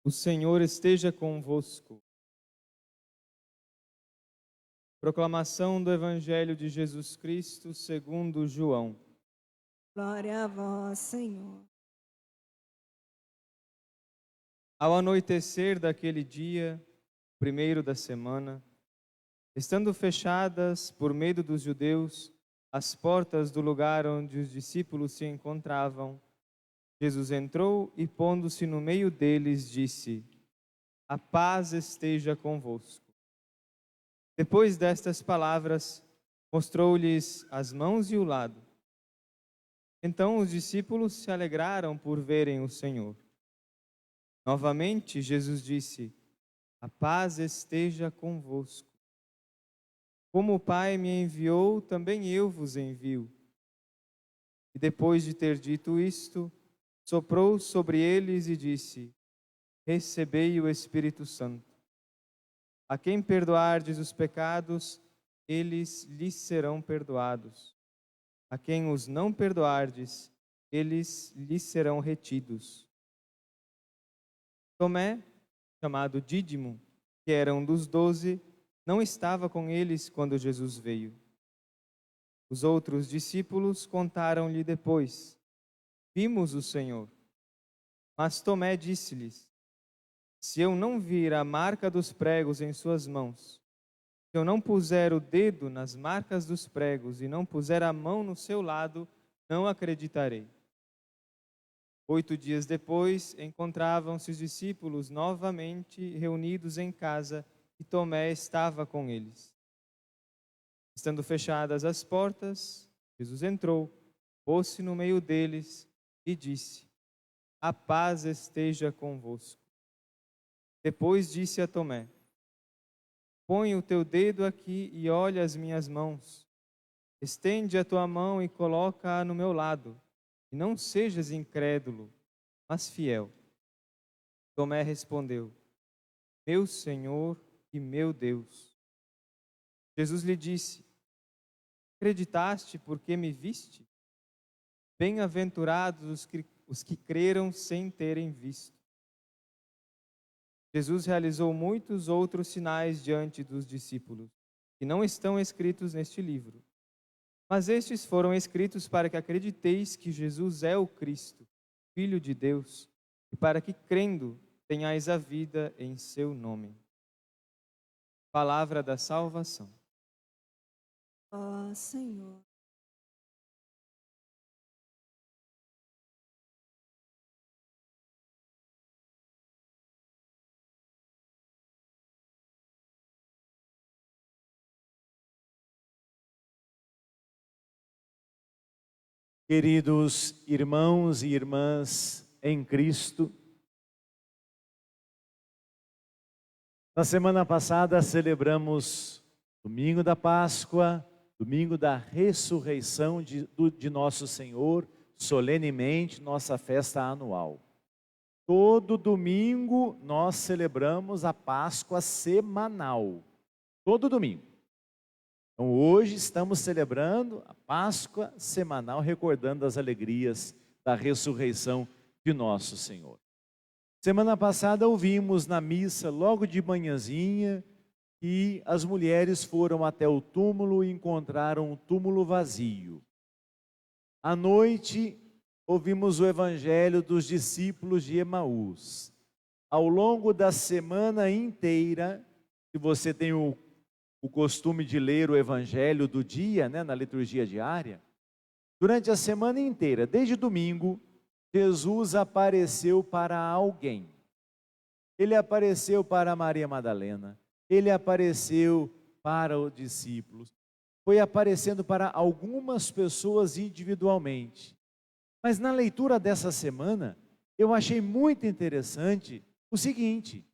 O Senhor esteja convosco. Proclamação do Evangelho de Jesus Cristo segundo João. Glória a vós, Senhor. Ao anoitecer daquele dia, primeiro da semana, estando fechadas, por medo dos judeus, as portas do lugar onde os discípulos se encontravam, Jesus entrou e, pondo-se no meio deles, disse: A paz esteja convosco. Depois destas palavras, mostrou-lhes as mãos e o lado. Então os discípulos se alegraram por verem o Senhor. Novamente, Jesus disse: A paz esteja convosco. Como o Pai me enviou, também eu vos envio. E depois de ter dito isto, soprou sobre eles e disse: Recebei o Espírito Santo. A quem perdoardes os pecados, eles lhes serão perdoados. A quem os não perdoardes, eles lhes serão retidos. Tomé, chamado Dídimo, que era um dos 12, não estava com eles quando Jesus veio. Os outros discípulos contaram-lhe depois: Vimos o Senhor. Mas Tomé disse-lhes: Se eu não vir a marca dos pregos em suas mãos, se eu não puser o dedo nas marcas dos pregos e não puser a mão no seu lado, não acreditarei. 8 dias depois, encontravam-se os discípulos novamente reunidos em casa e Tomé estava com eles. Estando fechadas as portas, Jesus entrou, pôs-se no meio deles e disse: A paz esteja convosco. Depois disse a Tomé: Põe o teu dedo aqui e olha as minhas mãos. Estende a tua mão e coloca-a no meu lado. E não sejas incrédulo, mas fiel. Tomé respondeu: Meu Senhor e meu Deus. Jesus lhe disse: Acreditaste porque me viste? Bem-aventurados os que creram sem terem visto. Jesus realizou muitos outros sinais diante dos discípulos, que não estão escritos neste livro. Mas estes foram escritos para que acrediteis que Jesus é o Cristo, Filho de Deus, e para que, crendo, tenhais a vida em seu nome. Palavra da salvação. Ó Senhor. Queridos irmãos e irmãs em Cristo, na semana passada celebramos Domingo da Páscoa, Domingo da Ressurreição de Nosso Senhor, solenemente nossa festa anual. Todo domingo nós celebramos a Páscoa semanal, todo domingo. Então hoje estamos celebrando a Páscoa semanal, recordando as alegrias da ressurreição de nosso Senhor. Semana passada ouvimos na missa, logo de manhãzinha, que as mulheres foram até o túmulo e encontraram um túmulo vazio. À noite, ouvimos o evangelho dos discípulos de Emaús. Ao longo da semana inteira, se você tem o costume de ler o evangelho do dia, na liturgia diária, durante a semana inteira, desde domingo, Jesus apareceu para alguém. Ele apareceu para Maria Madalena, ele apareceu para os discípulos, foi aparecendo para algumas pessoas individualmente. Mas na leitura dessa semana, eu achei muito interessante o seguinte: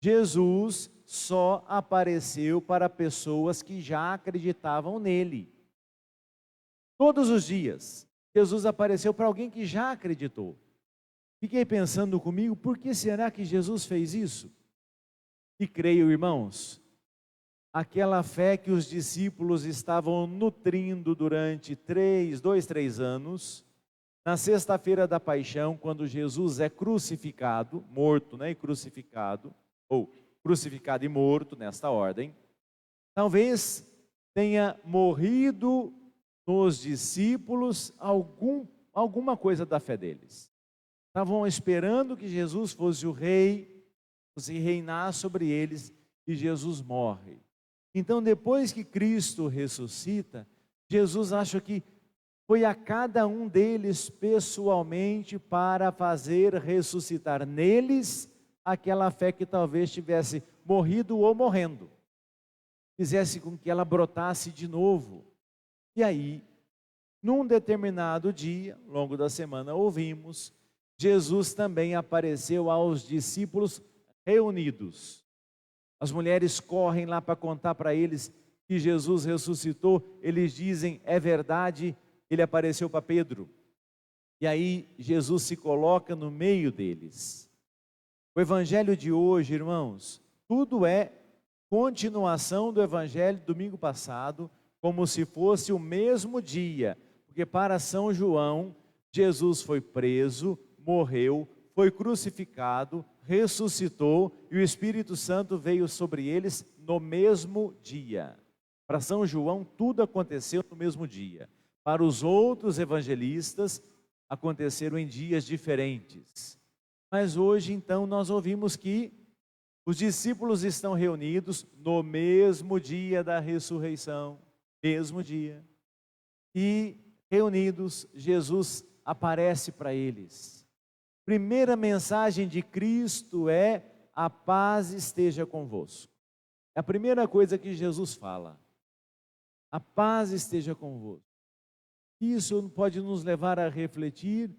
Jesus só apareceu para pessoas que já acreditavam nele. Todos os dias, Jesus apareceu para alguém que já acreditou. Fiquei pensando comigo, por que será que Jesus fez isso? E creio, irmãos, aquela fé que os discípulos estavam nutrindo durante 3 anos, Na sexta-feira da paixão, quando Jesus é crucificado, morto, né, e crucificado, ou crucificado e morto nesta ordem, talvez tenha morrido nos discípulos alguma coisa da fé deles. Estavam esperando que Jesus fosse o rei, fosse reinar sobre eles, e Jesus morre. Então, depois que Cristo ressuscita, Jesus acha que foi a cada um deles pessoalmente para fazer ressuscitar neles aquela fé que talvez tivesse morrido ou morrendo. Fizesse com que ela brotasse de novo. E aí, num determinado dia, ao longo da semana, ouvimos, Jesus também apareceu aos discípulos reunidos. As mulheres correm lá para contar para eles que Jesus ressuscitou. Eles dizem, é verdade, ele apareceu para Pedro. E aí Jesus se coloca no meio deles. O evangelho de hoje, irmãos, tudo é continuação do evangelho do domingo passado, como se fosse o mesmo dia. Porque para São João, Jesus foi preso, morreu, foi crucificado, ressuscitou e o Espírito Santo veio sobre eles no mesmo dia. Para São João, tudo aconteceu no mesmo dia. Para os outros evangelistas, aconteceram em dias diferentes. Mas hoje, então, nós ouvimos que os discípulos estão reunidos no mesmo dia da ressurreição, mesmo dia. E, reunidos, Jesus aparece para eles. Primeira mensagem de Cristo é: a paz esteja convosco. É a primeira coisa que Jesus fala. A paz esteja convosco. Isso pode nos levar a refletir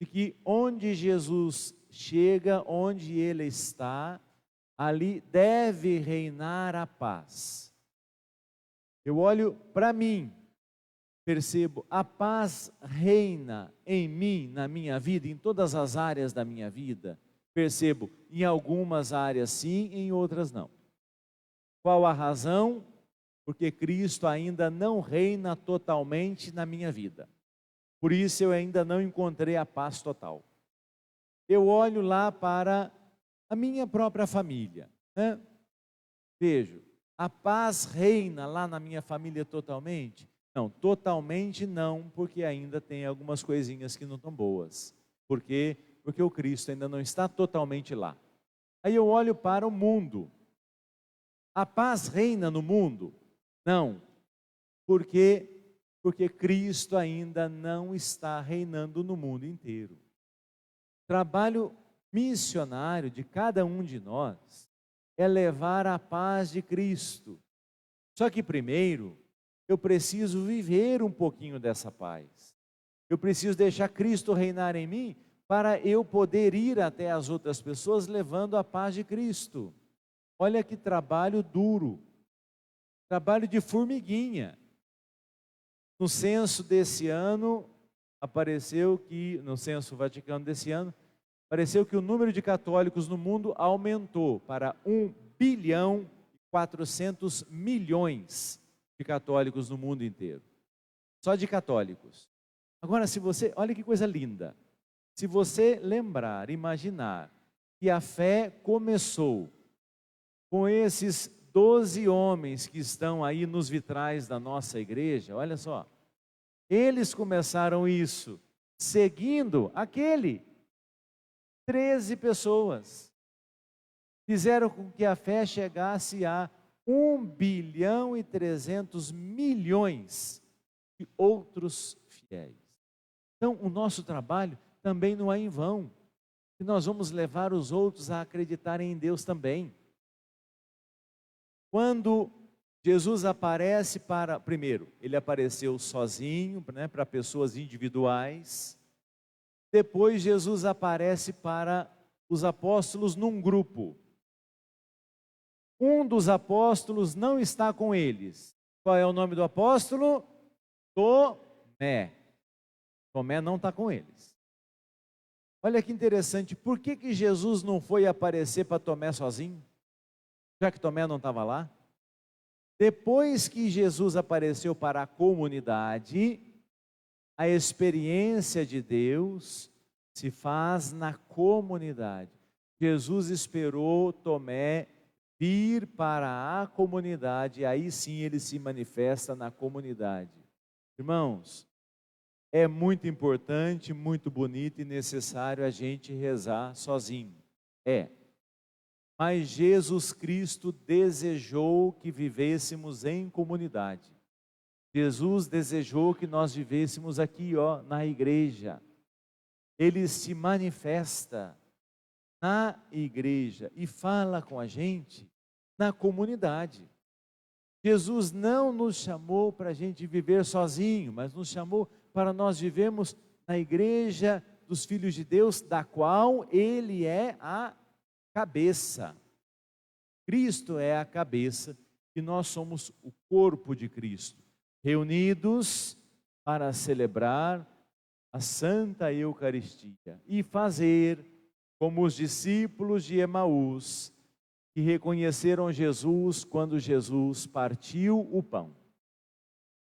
de que onde Jesus chega, onde Ele está, ali deve reinar a paz. Eu olho para mim, percebo, a paz reina em mim, na minha vida, em todas as áreas da minha vida. Percebo, em algumas áreas sim, em outras não. Qual a razão? Porque Cristo ainda não reina totalmente na minha vida. Por isso eu ainda não encontrei a paz total. Eu olho lá para a minha própria família, né? Vejo, a paz reina lá na minha família totalmente? Não, totalmente não, porque ainda tem algumas coisinhas que não estão boas. Por quê? Porque o Cristo ainda não está totalmente lá. Aí eu olho para o mundo. A paz reina no mundo? Não. Por quê? Porque Cristo ainda não está reinando no mundo inteiro. O trabalho missionário de cada um de nós é levar a paz de Cristo. Só que primeiro, eu preciso viver um pouquinho dessa paz. Eu preciso deixar Cristo reinar em mim para eu poder ir até as outras pessoas levando a paz de Cristo. Olha que trabalho duro, trabalho de formiguinha. No censo desse ano, no censo Vaticano desse ano, apareceu que o número de católicos no mundo aumentou para 1,4 bilhão de católicos no mundo inteiro. Só de católicos. Agora, olha que coisa linda. Se você lembrar, imaginar que a fé começou com esses 12 homens que estão aí nos vitrais da nossa igreja, olha só. Eles começaram isso seguindo 13 pessoas. Fizeram com que a fé chegasse a 1,3 bilhão de outros fiéis. Então, o nosso trabalho também não é em vão. E nós vamos levar os outros a acreditarem em Deus também. Quando Jesus aparece primeiro, ele apareceu sozinho, né, para pessoas individuais. Depois Jesus aparece para os apóstolos num grupo. Um dos apóstolos não está com eles. Qual é o nome do apóstolo? Tomé. Tomé não está com eles. Olha que interessante, por que Jesus não foi aparecer para Tomé sozinho? Já que Tomé não estava lá? Depois que Jesus apareceu para a comunidade, A experiência de Deus se faz na comunidade. Jesus esperou Tomé vir para a comunidade, e aí sim ele se manifesta na comunidade. Irmãos, é muito importante, muito bonito e necessário a gente rezar sozinho. Mas Jesus Cristo desejou que vivêssemos em comunidade. Jesus desejou que nós vivêssemos aqui, na igreja. Ele se manifesta na igreja e fala com a gente na comunidade. Jesus não nos chamou para a gente viver sozinho, mas nos chamou para nós vivermos na igreja dos filhos de Deus, da qual Ele é a cabeça. Cristo é a cabeça e nós somos o corpo de Cristo, reunidos para celebrar a Santa Eucaristia e fazer como os discípulos de Emaús, que reconheceram Jesus quando Jesus partiu o pão.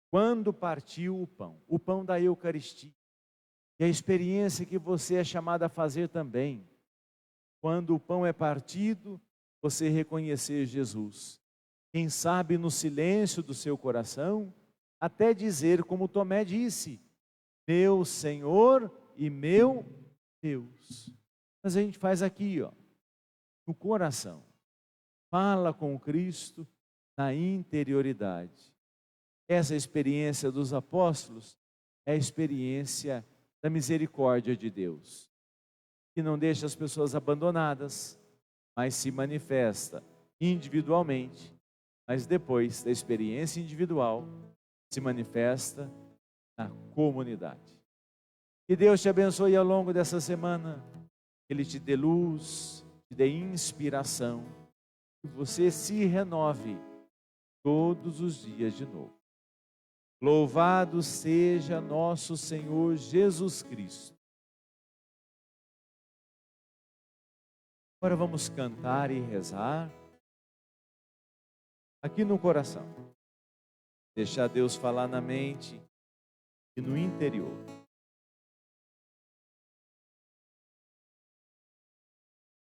Quando partiu o pão da Eucaristia. E a experiência que você é chamado a fazer também. Quando o pão é partido, você reconhecer Jesus. Quem sabe no silêncio do seu coração, até dizer como Tomé disse, meu Senhor e meu Deus. Mas a gente faz aqui, no coração. Fala com Cristo na interioridade. Essa experiência dos apóstolos é a experiência da misericórdia de Deus, que não deixa as pessoas abandonadas, mas se manifesta individualmente, mas depois da experiência individual, se manifesta na comunidade. Que Deus te abençoe ao longo dessa semana, que Ele te dê luz, te dê inspiração, que você se renove todos os dias de novo. Louvado seja nosso Senhor Jesus Cristo. Agora vamos cantar e rezar aqui no coração. Deixar Deus falar na mente e no interior.